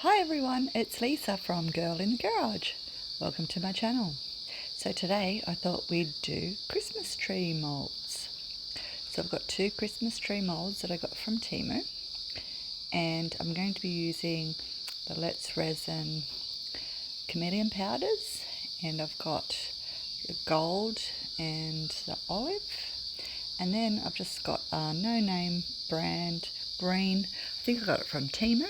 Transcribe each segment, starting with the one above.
Hi everyone, it's Lisa from Girl in the Garage. Welcome to my channel. So today I thought we'd do Christmas tree molds. So I've got two Christmas tree molds that I got from Temu, and I'm going to be using the Let's Resin chameleon powders, and I've got the gold and the olive, and then I've just got a no-name brand green. I think I got it from Temu.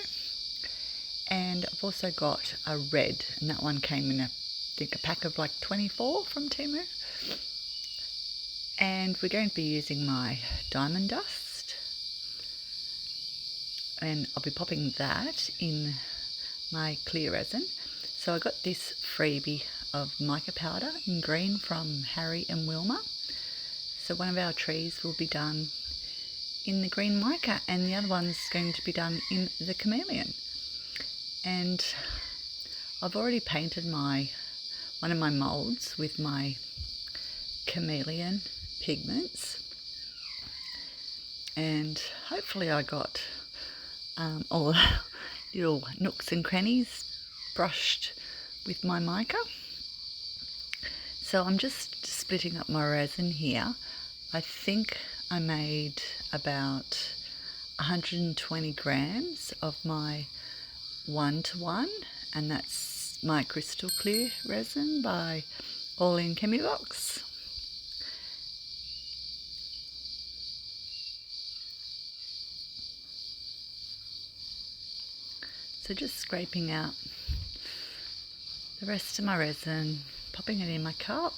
And I've also got a red, and that one came in a pack of like 24 from Temu. And we're going to be using my diamond dust, and I'll be popping that in my clear resin. So I got this freebie of mica powder in green from Harry and Wilma. So one of our trees will be done in the green mica, and the other one's going to be done in the chameleon. And I've already painted one of my molds with my chameleon pigments, and hopefully I got all the little nooks and crannies brushed with my mica. So I'm just splitting up my resin here. I think I made about 120 grams of my 1:1, and that's my crystal clear resin by All In Chemi Box. So just scraping out the rest of my resin, popping it in my cup.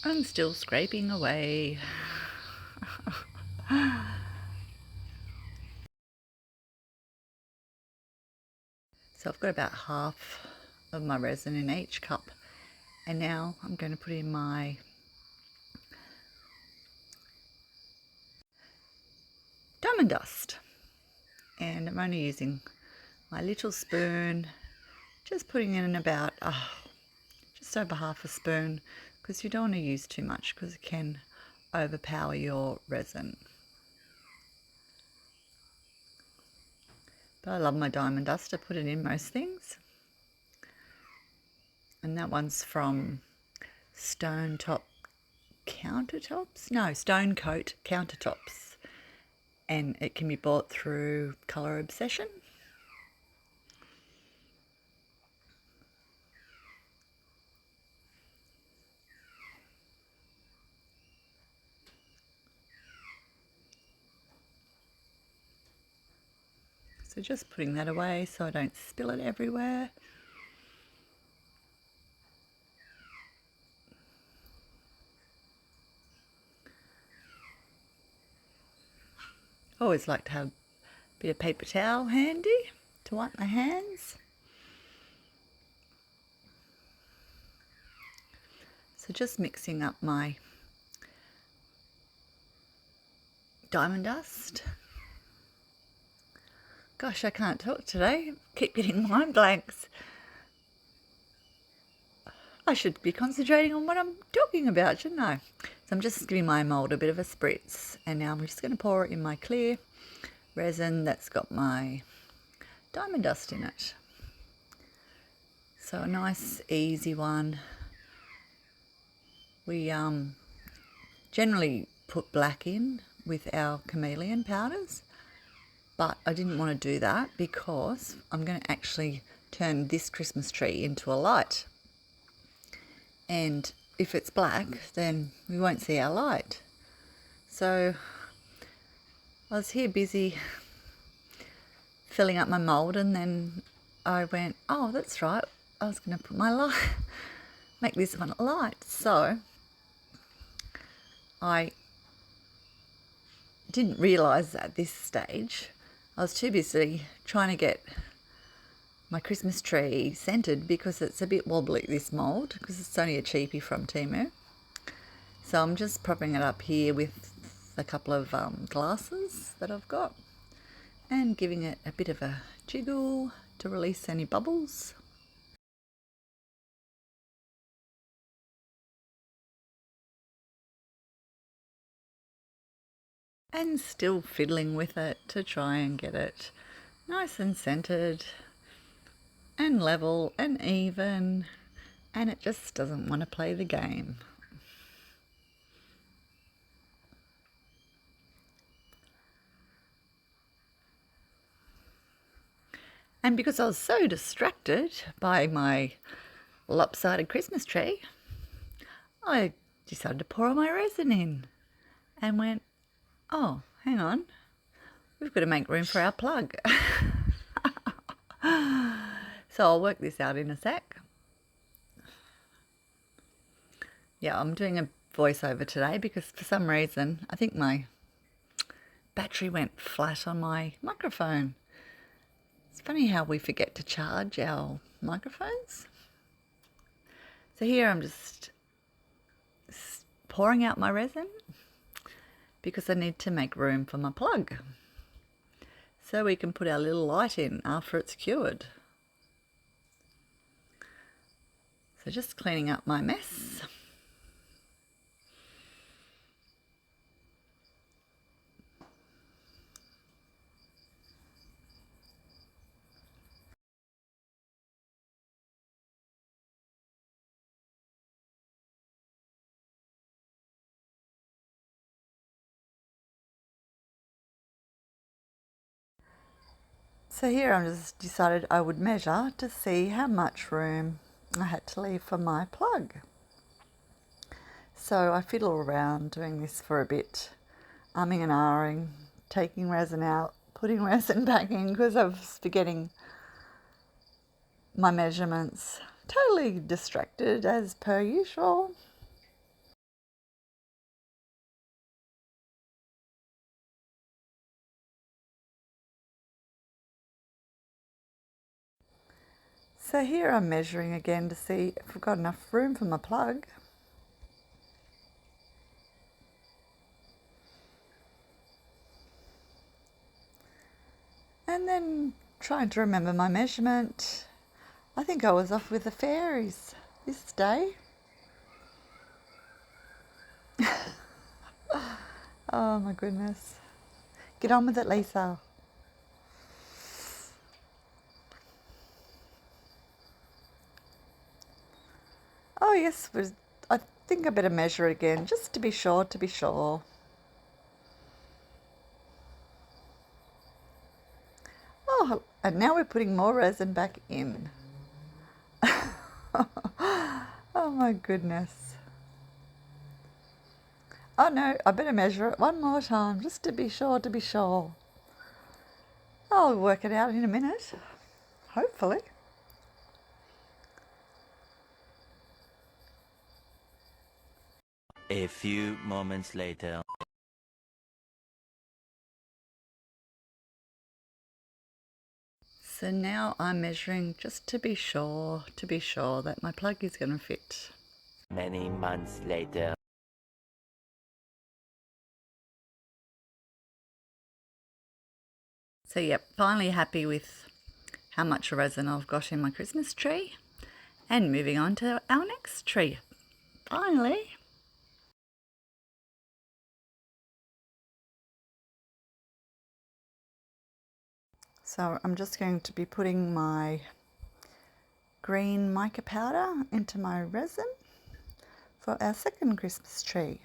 I'm still scraping away. So I've got about half of my resin in each cup, and now I'm going to put in my diamond dust, and I'm only using my little spoon, just putting in about just over half a spoon, because you don't want to use too much because it can overpower your resin. But I love my diamond dust. I put it in most things. And that one's from Stone Coat Countertops. And it can be bought through Colour Obsession. So just putting that away so I don't spill it everywhere. I always like to have a bit of paper towel handy to wipe my hands. So just mixing up my diamond dust. Gosh, I can't talk today. Keep getting mind blanks. I should be concentrating on what I'm talking about, shouldn't I? So I'm just giving my mold a bit of a spritz, and now I'm just going to pour it in my clear resin that's got my diamond dust in it. So a nice easy one. We generally put black in with our chameleon powders, but I didn't want to do that because I'm going to actually turn this Christmas tree into a light. And if it's black, then we won't see our light. So I was here busy filling up my mold, and then I went, oh, that's right, I was going to put my light, make this one a light. So I didn't realise at this stage. I was too busy trying to get my Christmas tree scented, because it's a bit wobbly, this mould, because it's only a cheapie from Temu. So I'm just propping it up here with a couple of glasses that I've got, and giving it a bit of a jiggle to release any bubbles. and still fiddling with it to try and get it nice and centered and level and even, and it just doesn't want to play the game. And because I was so distracted by my lopsided Christmas tree, I decided to pour all my resin in and went, oh, hang on, we've got to make room for our plug. So I'll work this out in a sec. Yeah, I'm doing a voiceover today because for some reason I think my battery went flat on my microphone. It's funny how we forget to charge our microphones. So here I'm just pouring out my resin because I need to make room for my plug so we can put our little light in after it's cured. So just cleaning up my mess. So here I just decided I would measure to see how much room I had to leave for my plug. So I fiddle around doing this for a bit, umming and ahhing, taking resin out, putting resin back in because I was forgetting my measurements. Totally distracted as per usual. So here I'm measuring again to see if I've got enough room for my plug. And then trying to remember my measurement. I think I was off with the fairies this day. Oh my goodness. Get on with it, Lisa. Oh yes, I think I better measure it again just to be sure, Oh, and now we're putting more resin back in. Oh my goodness. Oh no, I better measure it one more time just to be sure. I'll work it out in a minute, hopefully. A few moments later. So now I'm measuring just to be sure that my plug is going to fit. Many months later. So yep, finally happy with how much resin I've got in my Christmas tree. And moving on to our next tree. Finally. So I'm just going to be putting my green mica powder into my resin for our second Christmas tree.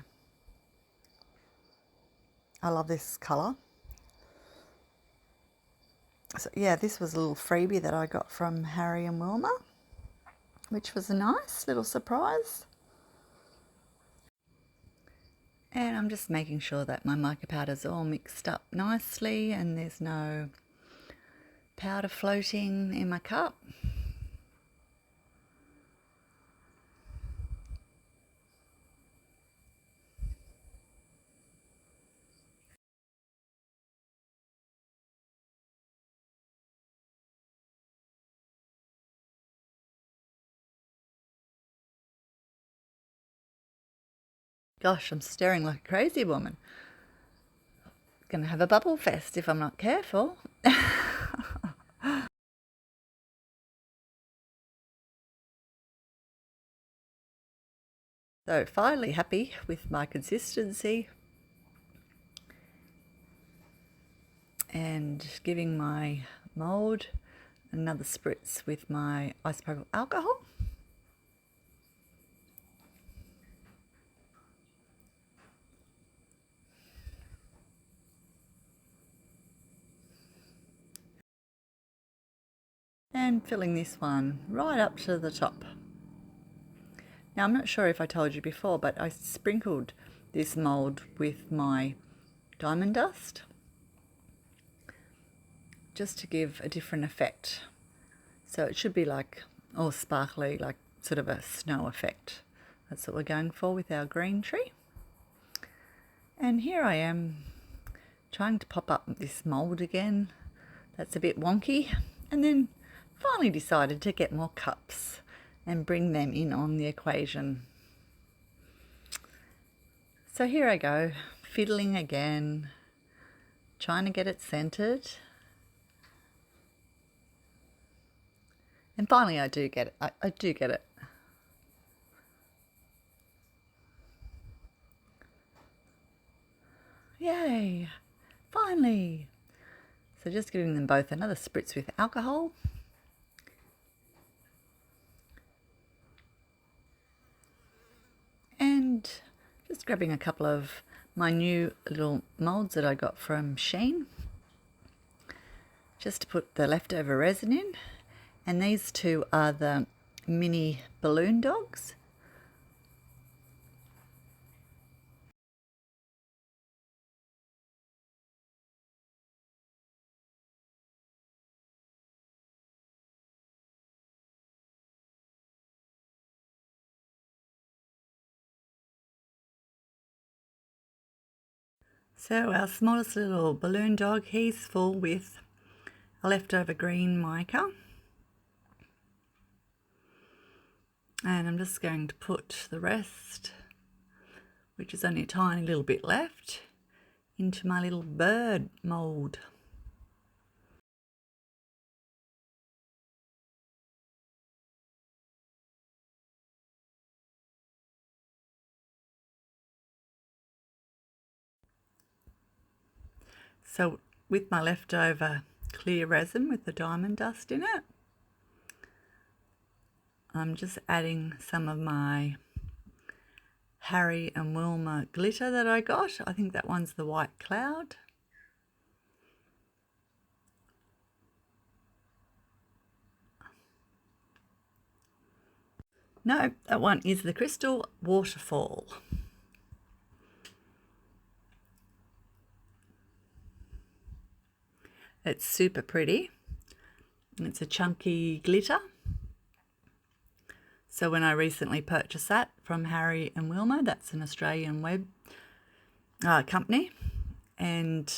I love this colour. So yeah, this was a little freebie that I got from Harry and Wilma, which was a nice little surprise. And I'm just making sure that my mica powder's all mixed up nicely and there's no powder floating in my cup. Gosh, I'm staring like a crazy woman. Gonna have a bubble fest if I'm not careful. So finally happy with my consistency. and giving my mould another spritz with my isopropyl alcohol. And filling this one right up to the top. Now I'm not sure if I told you before, but I sprinkled this mould with my diamond dust just to give a different effect. So it should be like all sparkly, like sort of a snow effect. That's what we're going for with our green tree. And here I am trying to pop up this mould again. That's a bit wonky. And then finally decided to get more cups and bring them in on the equation. So here I go, fiddling again, trying to get it centered. And finally I do get it. I do get it. Yay, finally. So just giving them both another spritz with alcohol. And just grabbing a couple of my new little moulds that I got from Shein, just to put the leftover resin in. And these two are the mini balloon dogs. So our smallest little balloon dog, he's full with a leftover green mica. And I'm just going to put the rest, which is only a tiny little bit left, into my little bird mould. So with my leftover clear resin with the diamond dust in it, I'm just adding some of my Harry and Wilma glitter that I got. I think that one's the White Cloud. No, that one is the Crystal Waterfall. It's super pretty. It's a chunky glitter. So when I recently purchased that from Harry and Wilma, that's an Australian web company, and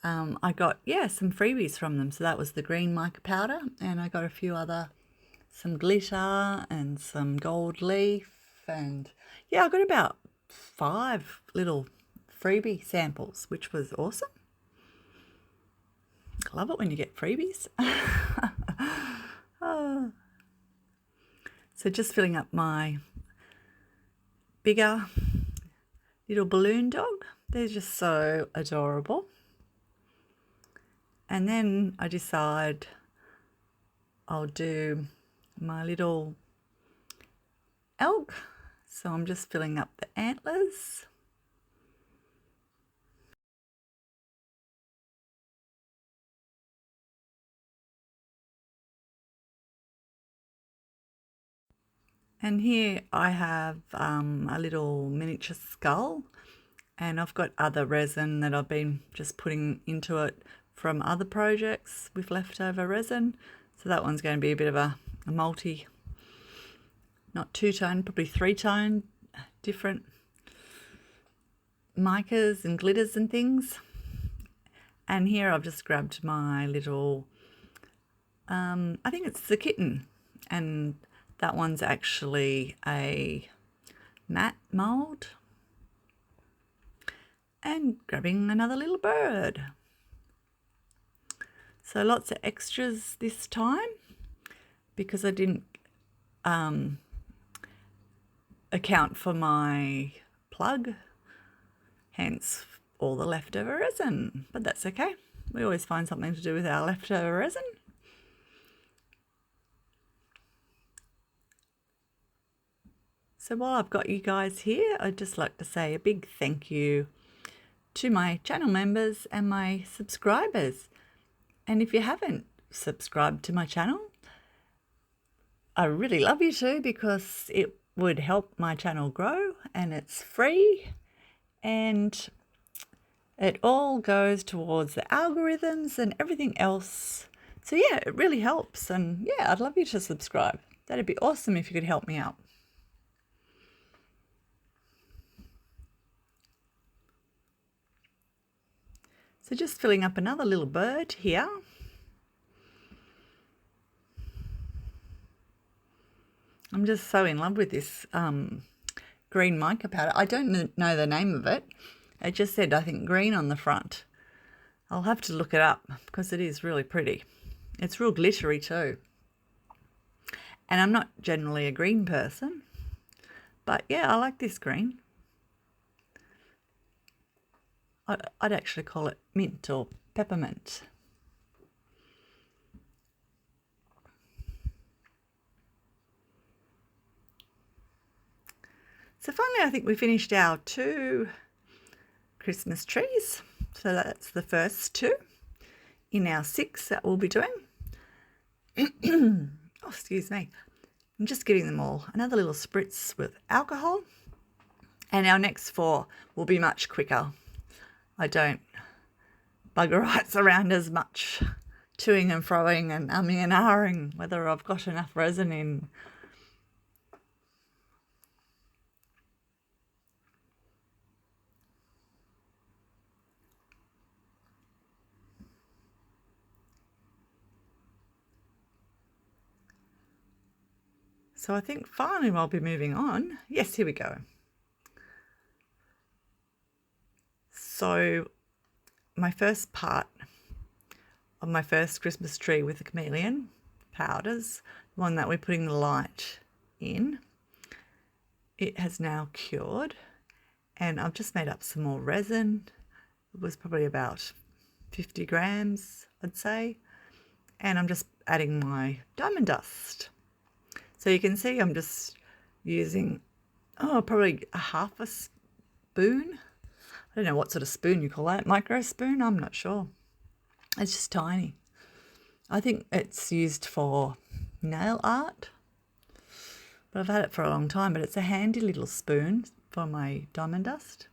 I got some freebies from them. So that was the green mica powder, and I got a few other, some glitter and some gold leaf, and I got about 5 little freebie samples, which was awesome. I love it when you get freebies. Oh. So just filling up my bigger little balloon dog. They're just so adorable. And then I decide I'll do my little elk. So I'm just filling up the antlers. And here I have a little miniature skull, and I've got other resin that I've been just putting into it from other projects with leftover resin. So that one's going to be a bit of a multi, not two-tone, probably three-tone, different micas and glitters and things. And here I've just grabbed my little, I think it's the kitten, and that one's actually a matte mould. And grabbing another little bird. So lots of extras this time because I didn't account for my plug, hence all the leftover resin, but that's okay. We always find something to do with our leftover resin. So while I've got you guys here, I'd just like to say a big thank you to my channel members and my subscribers. And if you haven't subscribed to my channel, I really love you to, because it would help my channel grow, and it's free, and it all goes towards the algorithms and everything else. So yeah, it really helps, and yeah, I'd love you to subscribe. That'd be awesome if you could help me out. So just filling up another little bird here. I'm just so in love with this green mica powder. I don't know the name of it. It just said, I think, green on the front. I'll have to look it up because it is really pretty. It's real glittery too. And I'm not generally a green person, but yeah, I like this green. I'd actually call it mint or peppermint. So finally, I think we finished our 2 Christmas trees. So that's the first 2 in our 6 that we'll be doing. Oh, excuse me. I'm just giving them all another little spritz with alcohol. And our next 4 will be much quicker. I don't bugger rights around as much, toing and froing and umming and ahhing whether I've got enough resin in. So I think finally I'll be moving on. Yes, here we go. So my first part of my first Christmas tree with the chameleon powders, the one that we're putting the light in, it has now cured, and I've just made up some more resin. It was probably about 50 grams, I'd say, and I'm just adding my diamond dust. So you can see I'm just using, probably a half a spoon. I don't know what sort of spoon you call that, micro spoon, I'm not sure. It's just tiny. I think it's used for nail art, but I've had it for a long time, but it's a handy little spoon for my diamond dust.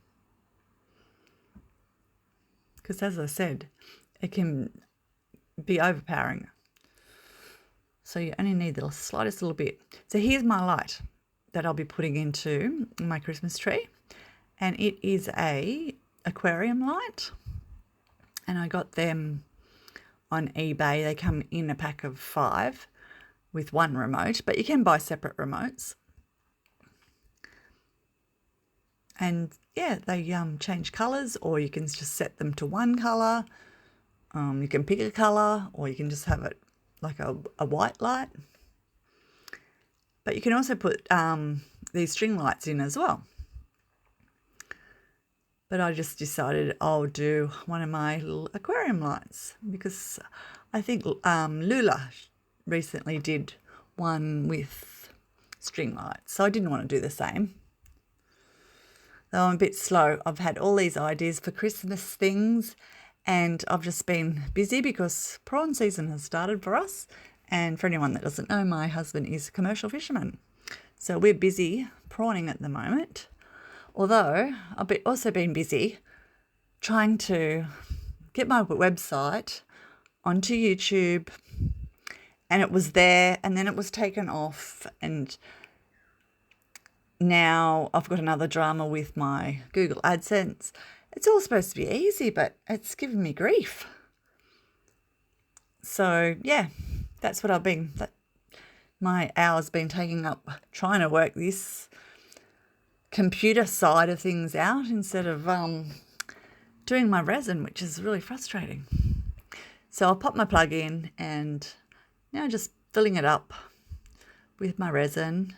Because as I said, it can be overpowering. So you only need the slightest little bit. So here's my light that I'll be putting into my Christmas tree. And it is a aquarium light. And I got them on eBay. They come in a pack of 5 with 1 remote, but you can buy separate remotes. And yeah, they change colours, or you can just set them to 1 colour. You can pick a colour, or you can just have it like a white light. But you can also put these string lights in as well. But I just decided I'll do one of my little aquarium lights, because I think Lula recently did one with string lights, so I didn't want to do the same. Though I'm a bit slow. I've had all these ideas for Christmas things, and I've just been busy because prawn season has started for us. And for anyone that doesn't know, my husband is a commercial fisherman. So we're busy prawning at the moment. Although I've also been busy trying to get my website onto YouTube, and it was there and then it was taken off, and now I've got another drama with my Google AdSense. It's all supposed to be easy, but it's giving me grief. So yeah, that's what my hours been taking up, trying to work this computer side of things out instead of doing my resin, which is really frustrating. So I'll pop my plug in, and now just filling it up with my resin,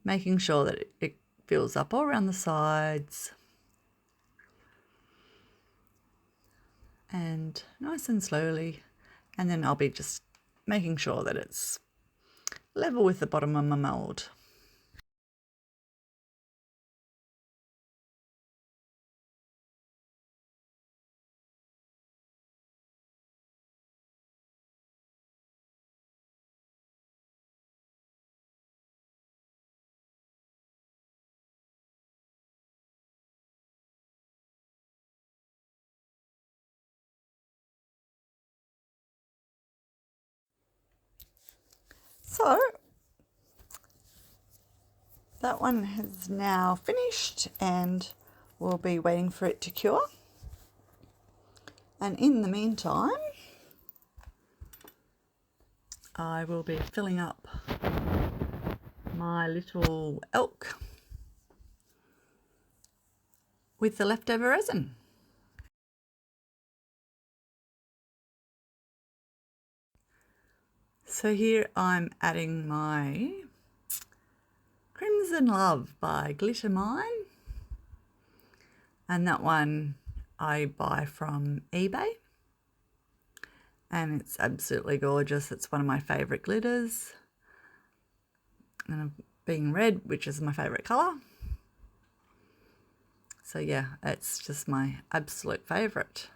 making sure that it fills up all around the sides. and nice and slowly, and then I'll be just making sure that it's level with the bottom of my mould. So that one has now finished and we'll be waiting for it to cure. And in the meantime, I will be filling up my little elk with the leftover resin. So here I'm adding my Crimson Love by Glitter Mine, and that one I buy from eBay, and it's absolutely gorgeous. It's one of my favourite glitters, and being red, which is my favourite colour. So yeah, it's just my absolute favourite.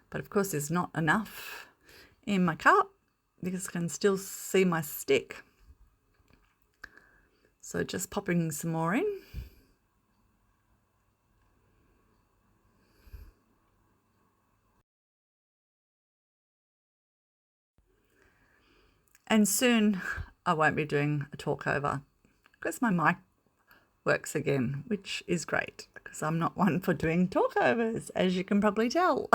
But of course there's not enough in my cup because I can still see my stick. So just popping some more in. And soon I won't be doing a talk over because my mic works again, which is great because I'm not one for doing talkovers, as you can probably tell.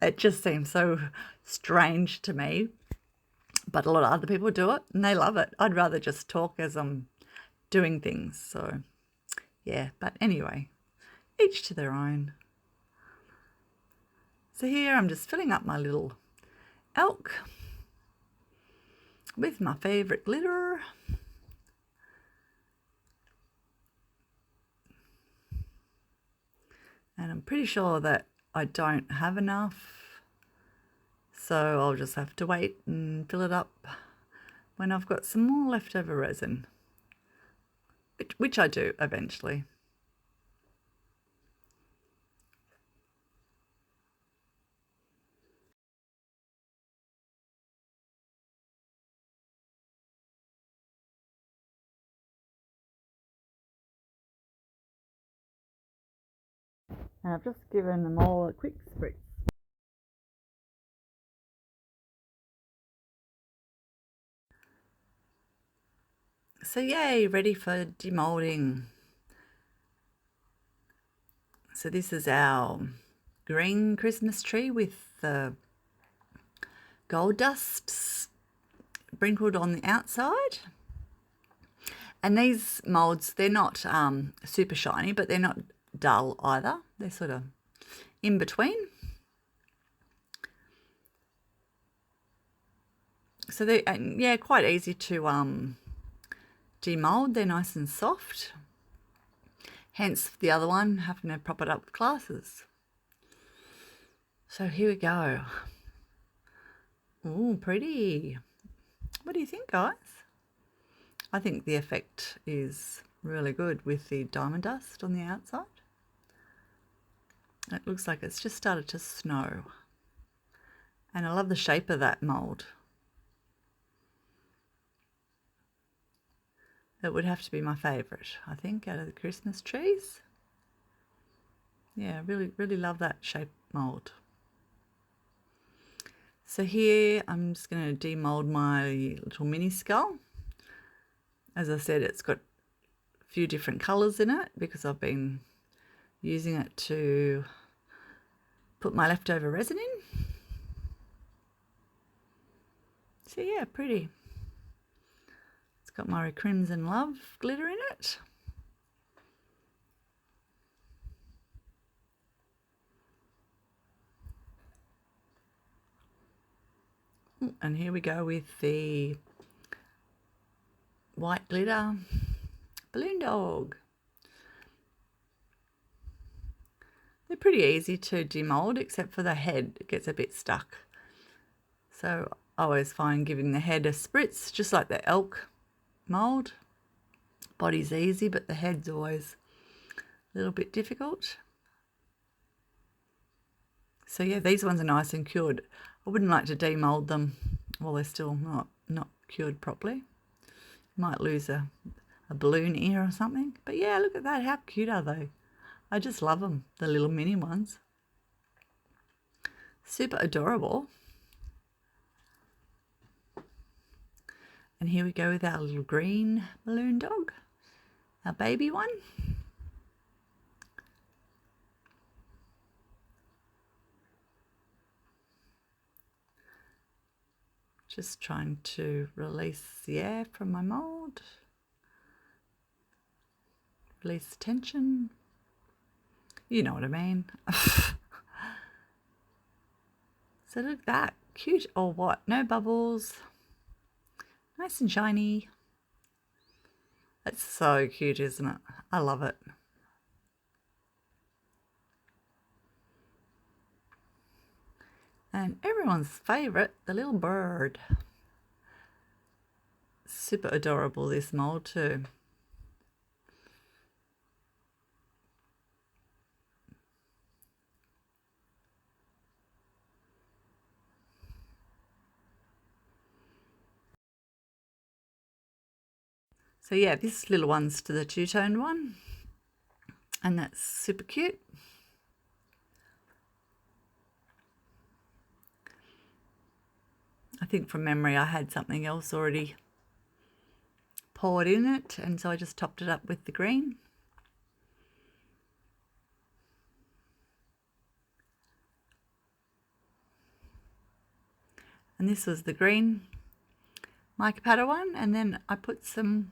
It just seems so strange to me, but a lot of other people do it and they love it. I'd rather just talk as I'm doing things. So yeah, but anyway, each to their own. So here I'm just filling up my little elk with my favourite glitter. And I'm pretty sure that I don't have enough, so I'll just have to wait and fill it up when I've got some more leftover resin, which I do eventually. And I've just given them all a quick spritz. So yay, ready for demolding. So this is our green Christmas tree with the gold dust sprinkled on the outside. And these moulds, they're not super shiny, but they're not dull either. They're sort of in between. So they're, yeah, quite easy to demold. They're nice and soft. Hence the other one, having to prop it up with glasses. So here we go. Ooh, pretty. What do you think, guys? I think the effect is really good with the diamond dust on the outside. It looks like it's just started to snow. And I love the shape of that mould. It would have to be my favourite, I think, out of the Christmas trees. Yeah, really love that shape mould. So here I'm just going to demold my little mini skull. As I said, it's got a few different colours in it because I've been using it to put my leftover resin in. So yeah, pretty. It's got my Crimson Love glitter in it. And here we go with the white glitter balloon dog. They're pretty easy to demold, except for the head. It gets a bit stuck. So I always find giving the head a spritz, just like the elk mold. Body's easy, but the head's always a little bit difficult. So yeah, these ones are nice and cured. I wouldn't like to demold them while they're still not cured properly. Might lose a balloon ear or something. But yeah, look at that. How cute are they? I just love them, the little mini ones. Super adorable. And here we go with our little green balloon dog, our baby one. Just trying to release the air from my mold. Release the tension. You know what I mean. So look at that. Cute or what? No bubbles. Nice and shiny. It's so cute, isn't it? I love it. And everyone's favourite, the little bird. Super adorable, this mold too. So yeah, this little one's to the two-toned one, and that's super cute. I think from memory I had something else already poured in it, and so I just topped it up with the green. And this was the green mica powder one, and then I put some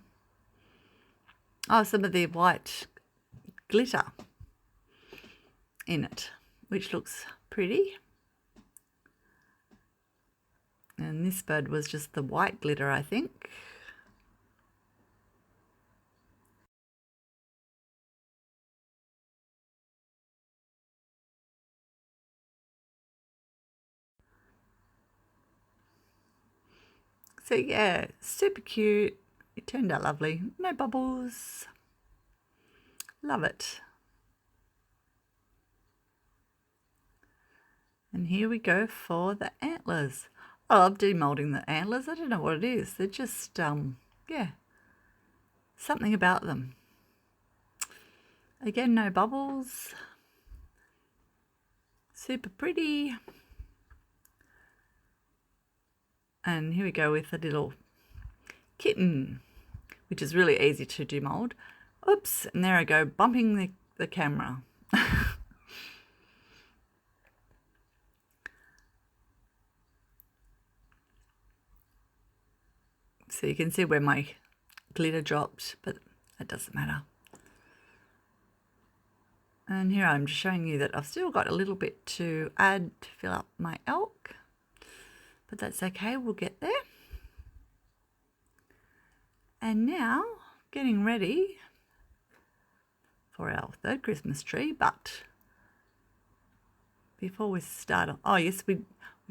of the white glitter in it, which looks pretty. And this bird was just the white glitter, I think. So yeah, super cute. It turned out lovely. No bubbles. Love it. And here we go for the antlers. I love demolding the antlers. I don't know what it is. They're just, yeah, something about them. Again, no bubbles. Super pretty. And here we go with a little kitten, which is really easy to demold. Oops, and there I go, bumping the camera. So you can see where my glitter dropped, but that doesn't matter. And here I'm just showing you that I've still got a little bit to add to fill up my elk, but that's okay, we'll get there. And now getting ready for our third Christmas tree, but before we start on, oh yes, we're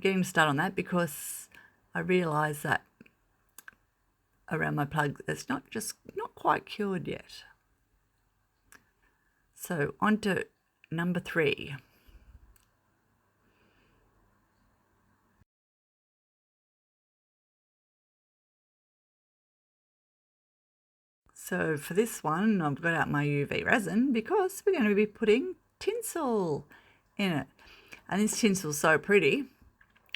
getting to start on that because I realised that around my plug it's not quite cured yet. So on to number 3. So for this one, I've got out my UV resin because we're going to be putting tinsel in it. And this tinsel's so pretty.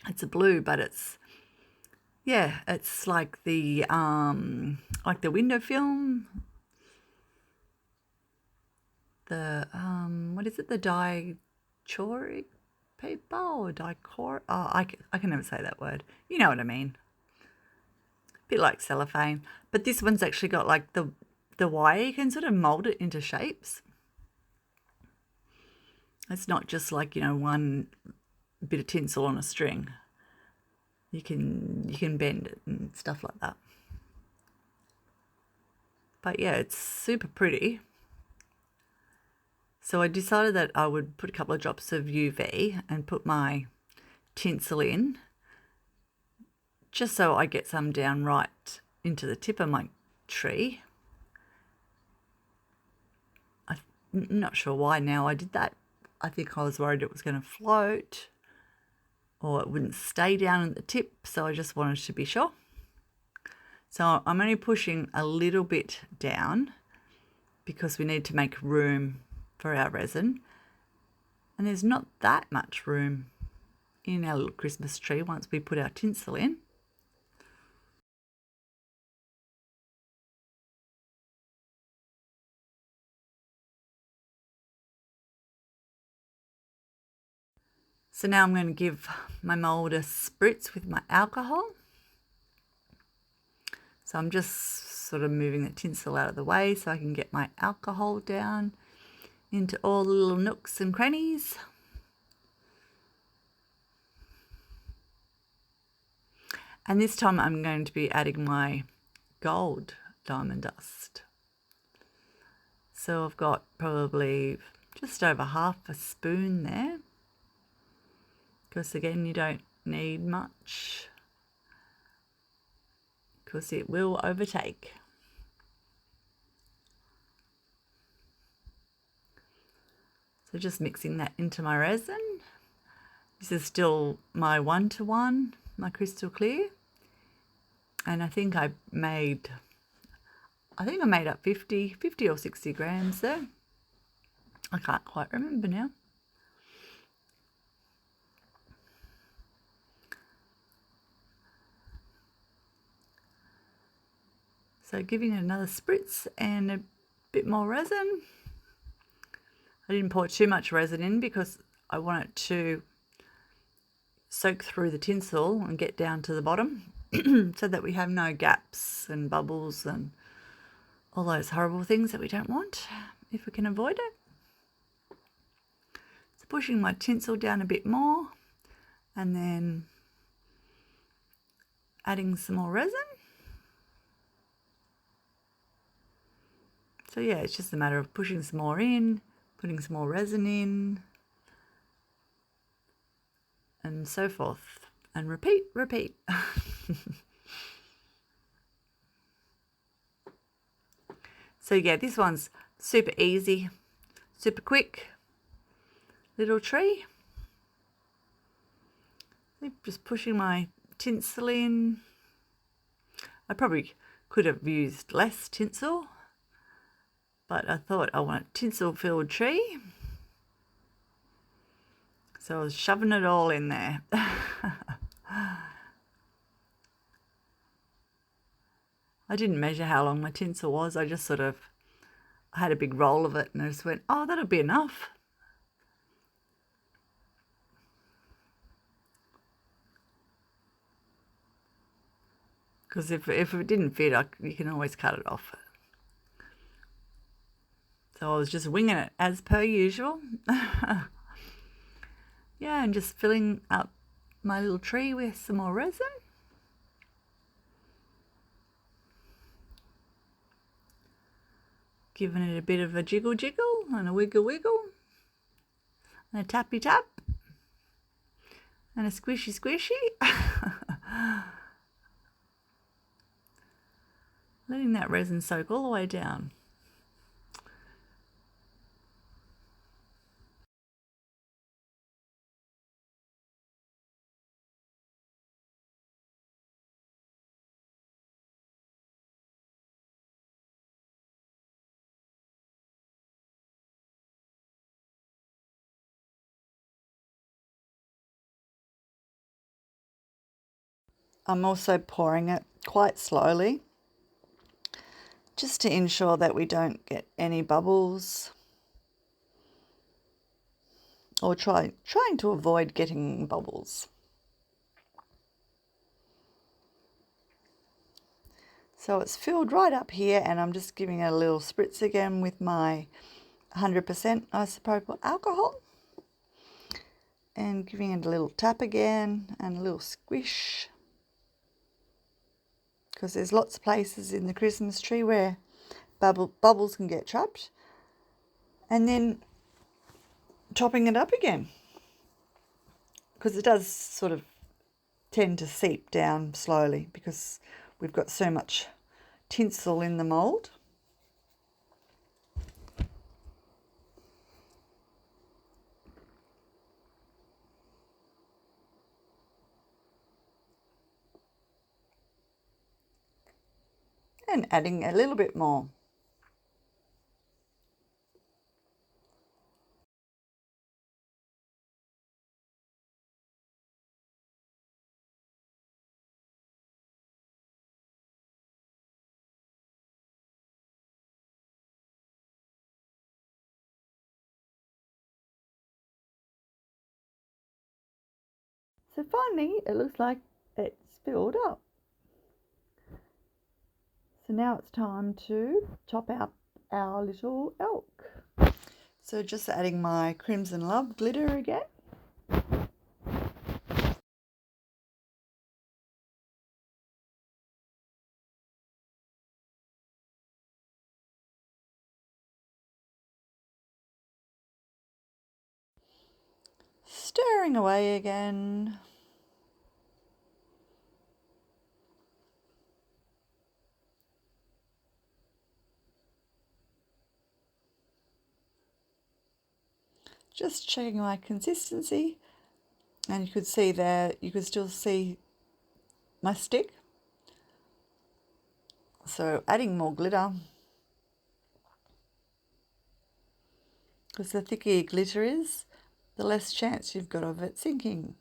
It's a blue, but it's, yeah, it's like the window film. The, what is it? The dichoric paper or dicor? Oh, I can never say that word. You know what I mean. A bit like cellophane. But this one's actually got like the wire. You can sort of mold it into shapes. It's not just like, you know, one bit of tinsel on a string. You can bend it and stuff like that. But yeah, it's super pretty. So I decided that I would put a couple of drops of UV and put my tinsel in, just so I get some down right into the tip of my tree. I'm not sure why now I did that. I think I was worried it was going to float or it wouldn't stay down at the tip, so I just wanted to be sure. So I'm only pushing a little bit down because we need to make room for our resin. And there's not that much room in our little Christmas tree once we put our tinsel in. So now I'm going to give my mould a spritz with my alcohol. So I'm just sort of moving the tinsel out of the way so I can get my alcohol down into all the little nooks and crannies. And this time I'm going to be adding my gold diamond dust. So I've got probably just over half a spoon there, because again you don't need much because it will overtake. So just mixing that into my resin. This is still my 1:1, my crystal clear. And I think I made up 50 or 60 grams there. I can't quite remember now. So giving it another spritz and a bit more resin. I didn't pour too much resin in because I want it to soak through the tinsel and get down to the bottom so that we have no gaps and bubbles and all those horrible things that we don't want if we can avoid it. So pushing my tinsel down a bit more and then adding some more resin. So yeah, it's just a matter of pushing some more in, putting some more resin in, and so forth, and repeat. So yeah, this one's super easy, super quick little tree. Just pushing my tinsel in. I probably could have used less tinsel, but I thought I want a tinsel-filled tree. So I was shoving it all in there. I didn't measure how long my tinsel was. I just I had a big roll of it and I just went, oh, that'll be enough. Because if it didn't fit, you can always cut it off. So I was just winging it as per usual. Yeah, and just filling up my little tree with some more resin. Giving it a bit of a jiggle and a wiggle and a tappy tap and a squishy. Letting that resin soak all the way down. I'm also pouring it quite slowly, just to ensure that we don't get any bubbles, or trying to avoid getting bubbles. So it's filled right up here, and I'm just giving it a little spritz again with my 100% isopropyl alcohol, and giving it a little tap again and a little squish, because there's lots of places in the Christmas tree where bubbles can get trapped. And then topping it up again, because it does sort of tend to seep down slowly because we've got so much tinsel in the mould. And adding a little bit more. So finally, it looks like it's filled up. So now it's time to top out our little elk. So just adding my Crimson Love glitter again. Stirring away again. Just checking my consistency, and you could see there, you could still see my stick. So adding more glitter, because the thicker your glitter is, the less chance you've got of it sinking.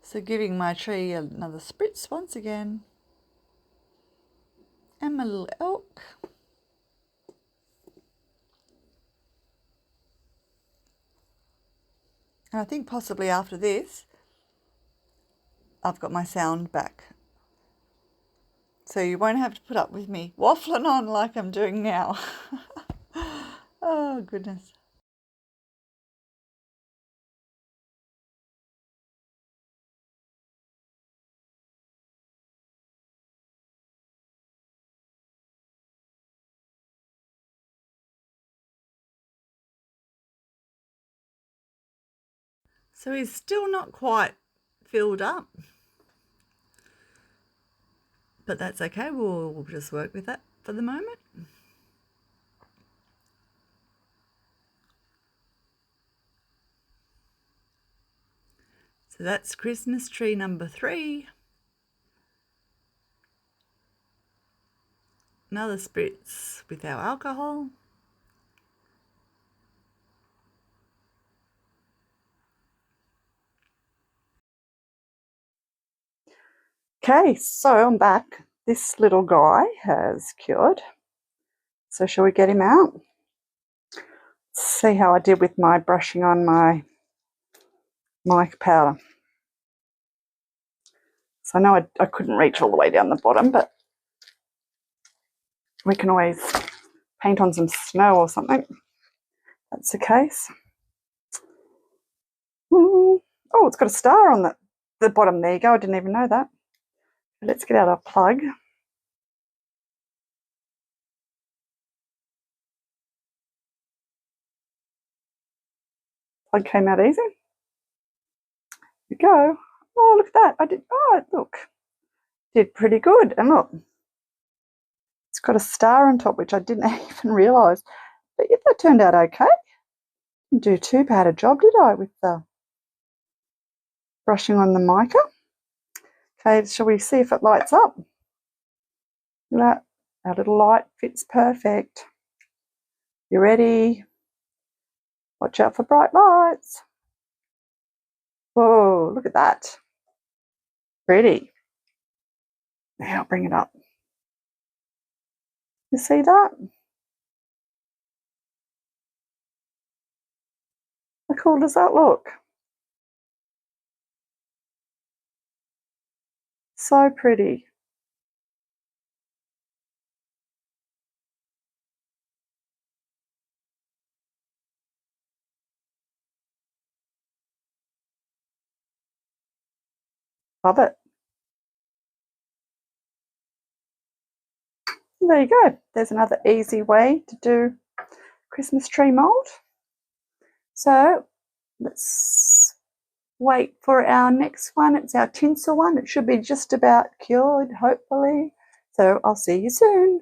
So giving my tree another spritz once again. And my little elk. And I think possibly after this, I've got my sound back. So you won't have to put up with me waffling on like I'm doing now. Oh, goodness. So he's still not quite filled up. But that's okay, we'll just work with that for the moment. So that's Christmas tree number 3. Another spritz with our alcohol. Okay, so I'm back. This little guy has cured. So shall we get him out? See how I did with my brushing on my mica powder. So I know I couldn't reach all the way down the bottom, but we can always paint on some snow or something. That's the case. Ooh. Oh, it's got a star on the bottom. There you go. I didn't even know that. Let's get out our plug. Plug came out easy. Here we go. Oh, look at that. Look. Did pretty good. And look, it's got a star on top, which I didn't even realise. But yeah, that turned out okay. Didn't do too bad a job, did I, with the brushing on the mica? Okay, shall we see if it lights up? Look at that. Our little light fits perfect. You ready? Watch out for bright lights. Whoa, look at that. Pretty. Now I'll bring it up. You see that? How cool does that look? So pretty. Love it. There you go. There's another easy way to do Christmas tree mold. So let's wait for our next one. It's our tinsel one. It should be just about cured, hopefully. So I'll see you soon.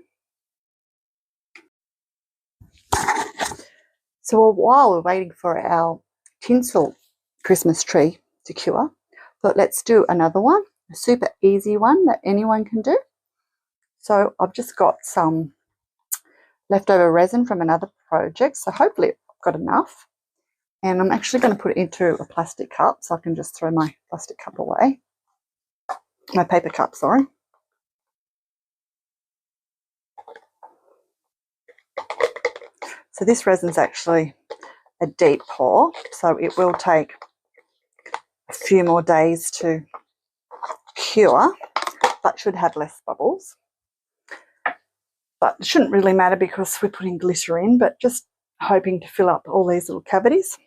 So while we're waiting for our tinsel Christmas tree to cure, thought let's do another one, a super easy one that anyone can do. So I've just got some leftover resin from another project, so hopefully I've got enough. And I'm actually going to put it into a plastic cup, so I can just throw my plastic cup away. My paper cup, sorry. So this resin's actually a deep pour, so it will take a few more days to cure, but should have less bubbles. But it shouldn't really matter because we're putting glitter in, but just hoping to fill up all these little cavities.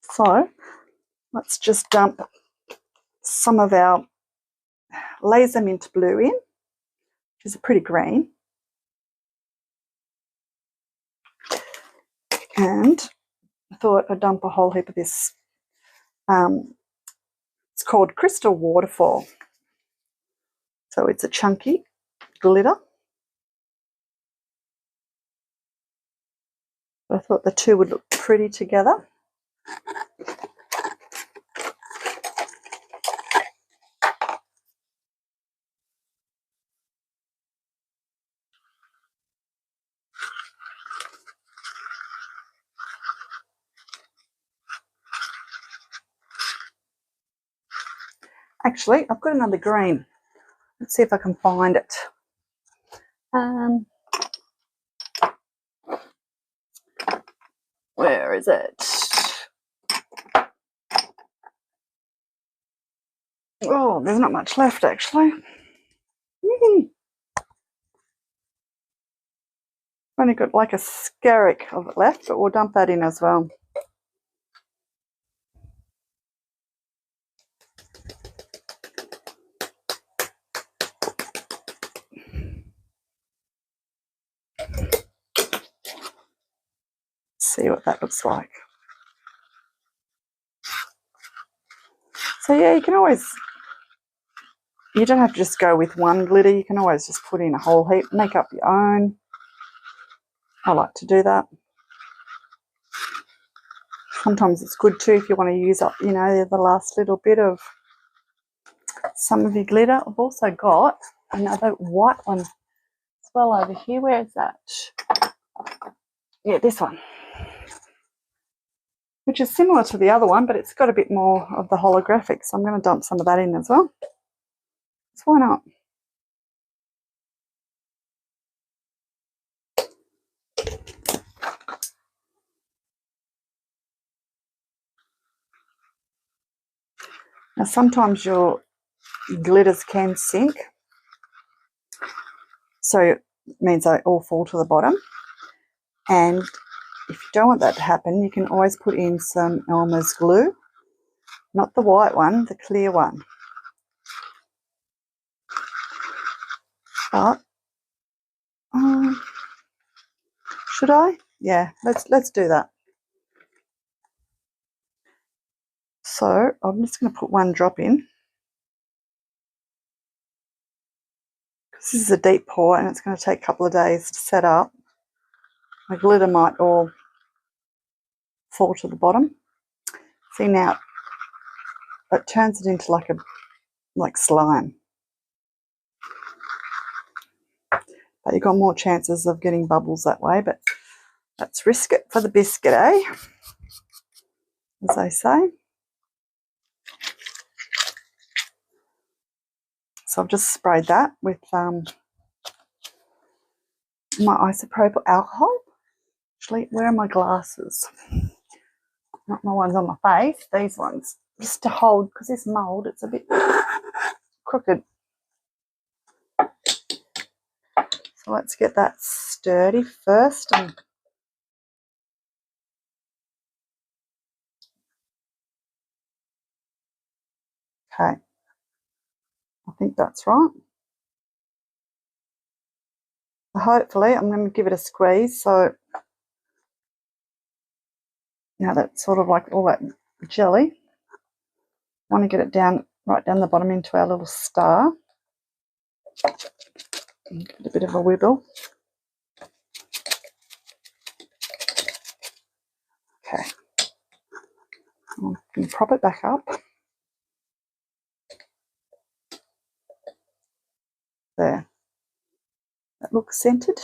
So let's just dump some of our laser mint blue in, which is a pretty green. And I thought I'd dump a whole heap of this. It's called Crystal Waterfall. So it's a chunky glitter. I thought the two would look pretty together. Actually, I've got another green. Let's see if I can find it. Where is it? Oh, there's not much left actually. Only got like a skerrick of it left, but we'll dump that in as well. See what that looks like. So yeah, you can always, you don't have to just go with one glitter. You can always just put in a whole heap, make up your own. I like to do that. Sometimes it's good too if you want to use up, you know, the last little bit of some of your glitter. I've also got another white one as well over here. Where is that? Yeah, this one. Which is similar to the other one, but it's got a bit more of the holographic. So I'm going to dump some of that in as well. So why not? Now sometimes your glitters can sink. So it means they all fall to the bottom. And if you don't want that to happen, you can always put in some Elmer's glue. Not the white one, the clear one. But should I? Yeah, let's do that. So I'm just going to put one drop in. Because this is a deep pour and it's going to take a couple of days to set up. My glitter might all fall to the bottom. See now, it turns it into like slime. But you've got more chances of getting bubbles that way, but let's risk it for the biscuit, eh? As they say. So I've just sprayed that with my isopropyl alcohol. Actually, where are my glasses? Not my ones on my face, these ones. Just to hold, because this mould, it's a bit crooked. So let's get that sturdy first. Okay, I think that's right. Hopefully, I'm going to give it a squeeze so Now that's sort of like all that jelly. I want to get it down, right down the bottom into our little star. Give it a bit of a wiggle. Okay. I'm going to prop it back up. There. That looks scented.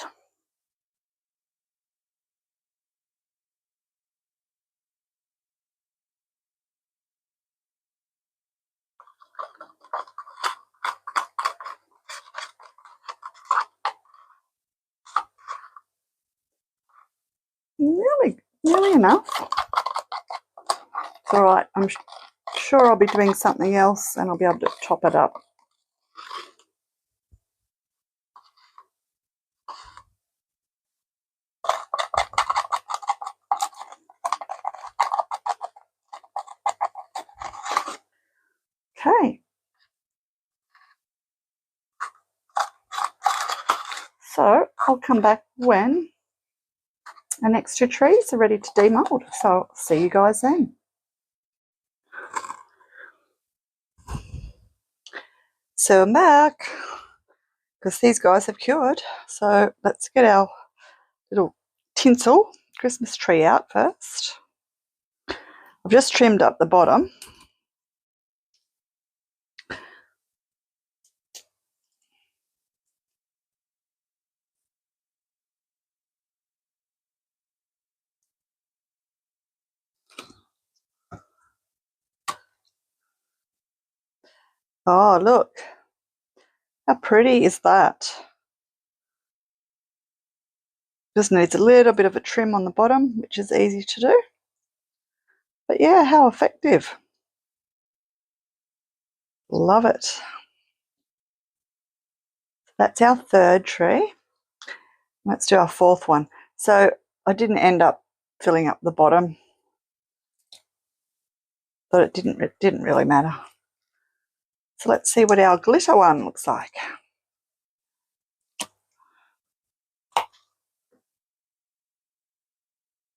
Nearly enough. It's all right. I'm sure I'll be doing something else and I'll be able to top it up. Okay. So I'll come back when our next two trees are ready to demold. So I'll see you guys then. So I'm back because these guys have cured. So let's get our little tinsel Christmas tree out first. I've just trimmed up the bottom. Oh, look. How pretty is that? Just needs a little bit of a trim on the bottom, which is easy to do. But yeah, how effective. Love it. That's our third tree. Let's do our fourth one. So I didn't end up filling up the bottom, but it didn't really matter. So let's see what our glitter one looks like.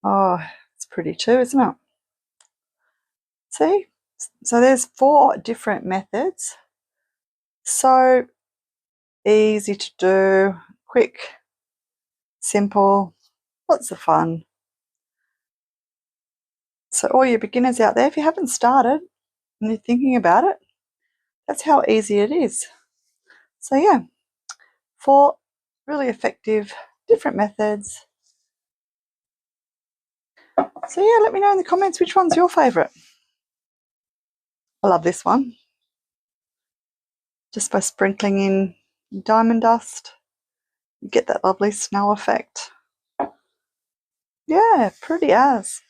Oh, it's pretty too, isn't it? See? So there's 4 different methods. So easy to do, quick, simple, lots of fun. So all you beginners out there, if you haven't started and you're thinking about it, that's how easy it is. So yeah, 4 really effective, different methods. So yeah, let me know in the comments which one's your favourite. I love this one. Just by sprinkling in diamond dust, you get that lovely snow effect. Yeah, pretty as.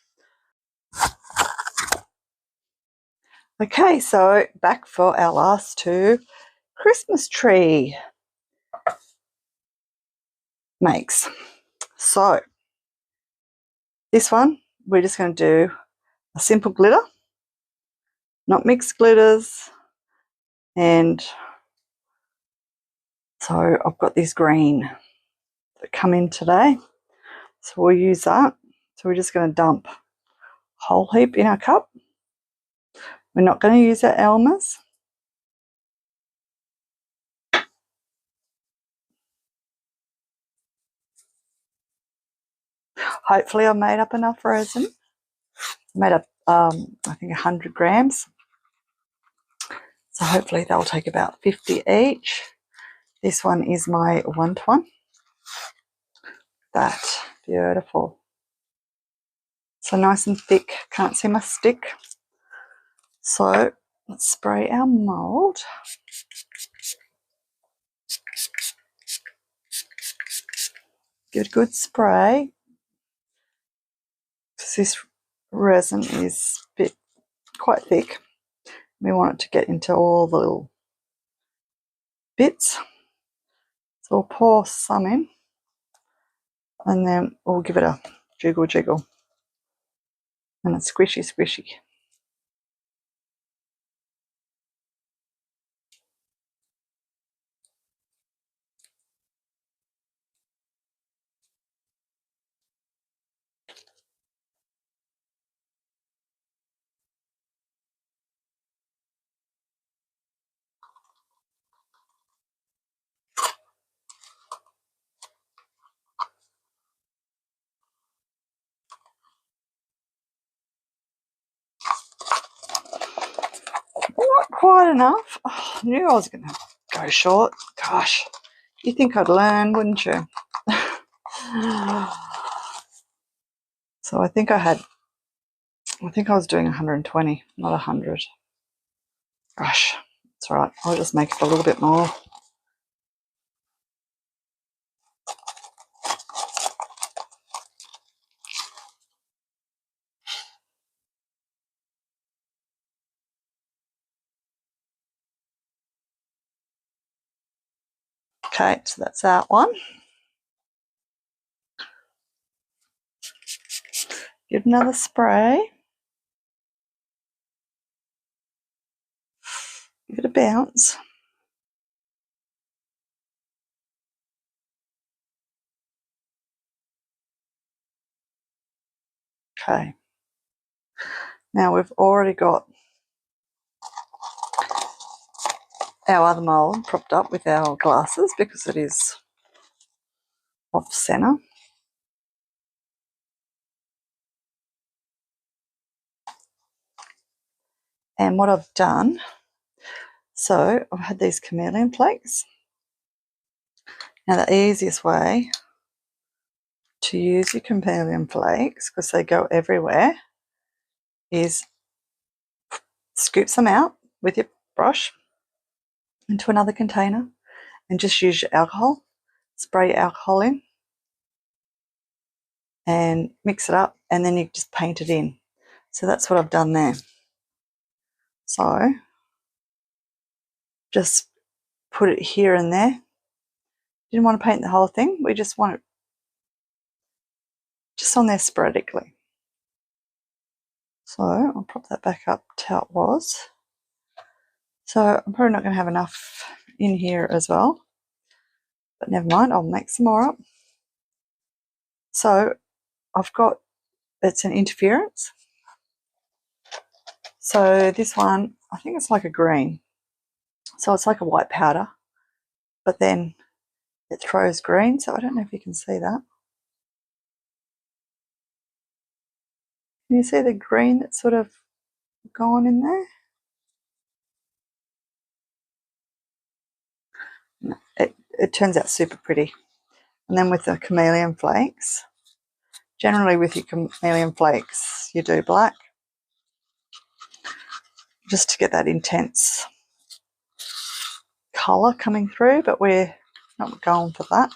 Okay, so back for our last 2 Christmas tree makes. So this one, we're just going to do a simple glitter, not mixed glitters. And so I've got this green that come in today. So we'll use that. So we're just going to dump a whole heap in our cup. We're not going to use our Elmer's. Hopefully I've made up enough resin. I made up, I think 100 grams. So hopefully they'll take about 50 each. This one is my 1-to-1. That, beautiful. So nice and thick, can't see my stick. So let's spray our mould. Give it a good spray. Because this resin is quite thick. We want it to get into all the little bits. So we'll pour some in and then we'll give it a jiggle jiggle and a squishy squishy. quite enough. Oh, I knew I was going to go short. Gosh, you think I'd learn, wouldn't you? So I think I was doing 120, not 100. Gosh, that's all right. I'll just make it a little bit more. Okay, so that's that one. Give another spray. Give it a bounce. Okay. Now we've already got our other mould propped up with our glasses because it is off centre. And what I've done, so I've had these chameleon flakes. Now the easiest way to use your chameleon flakes, because they go everywhere, is scoop some out with your brush into another container and just use your alcohol. Spray your alcohol in and mix it up, and then you just paint it in. So that's what I've done there. So just put it here and there. Didn't want to paint the whole thing. We just want it just on there sporadically. So I'll prop that back up to how it was. So I'm probably not going to have enough in here as well, but never mind, I'll make some more up. So I've got, it's an interference. So this one, I think it's like a green. So it's like a white powder, but then it throws green. So I don't know if you can see that. Can you see the green that's sort of gone in there? No, it turns out super pretty. And then with the chameleon flakes, generally with your chameleon flakes, you do black, just to get that intense colour coming through, but we're not going for that.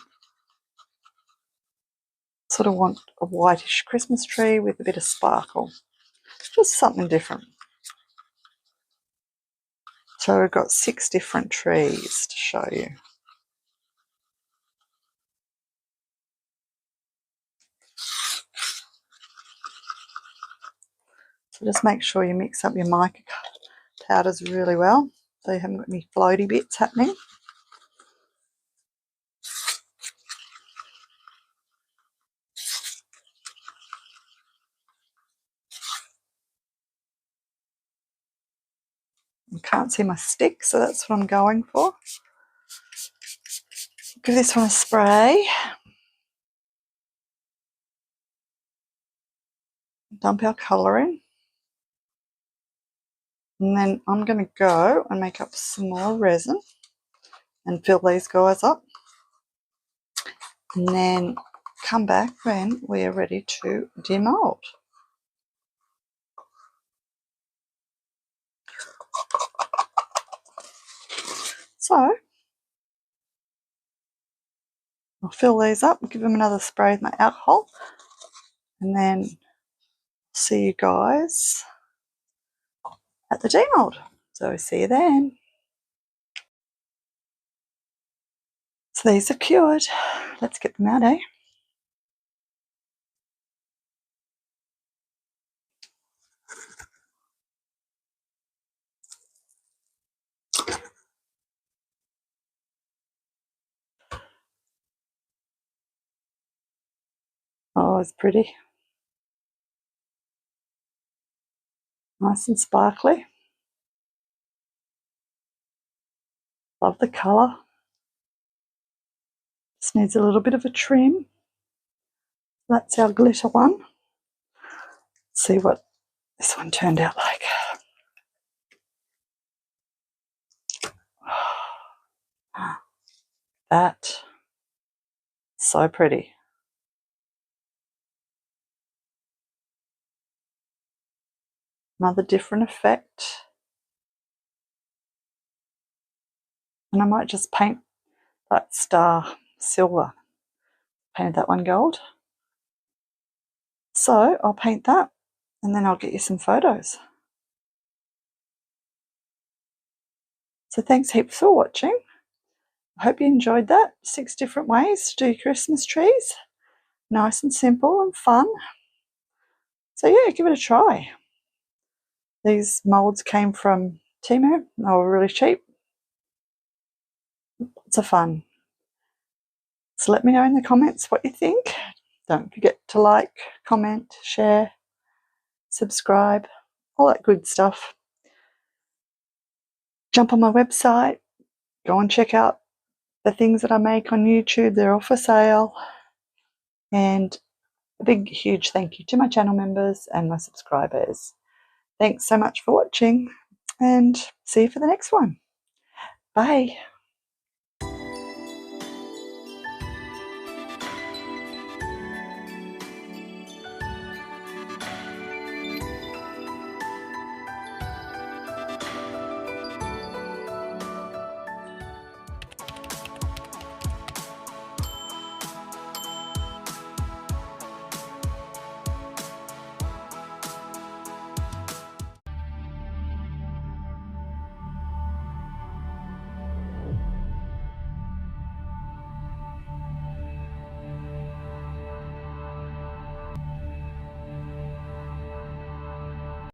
Sort of want a whitish Christmas tree with a bit of sparkle, just something different. So we've got 6 different trees to show you. So just make sure you mix up your mica powders really well so you haven't got any floaty bits happening. I can't see my stick, so that's what I'm going for. Give this one a spray. Dump our colour in. And then I'm going to go and make up some more resin and fill these guys up. And then come back when we are ready to demold. So I'll fill these up, give them another spray with my alcohol, and then see you guys at the demold. So see you then. So these are cured. Let's get them out, eh? Oh, it's pretty. Nice and sparkly. Love the colour. Just needs a little bit of a trim. That's our glitter one. Let's see what this one turned out like. that. So pretty. Another different effect. And I might just paint that star silver. Painted that one gold. So I'll paint that and then I'll get you some photos. So thanks heaps for watching. I hope you enjoyed that. 6 different ways to do Christmas trees. Nice and simple and fun. So yeah, give it a try. These moulds came from Temu. They were really cheap. Lots of fun. So let me know in the comments what you think. Don't forget to like, comment, share, subscribe, all that good stuff. Jump on my website. Go and check out the things that I make on YouTube. They're all for sale. And a big, huge thank you to my channel members and my subscribers. Thanks so much for watching and see you for the next one. Bye.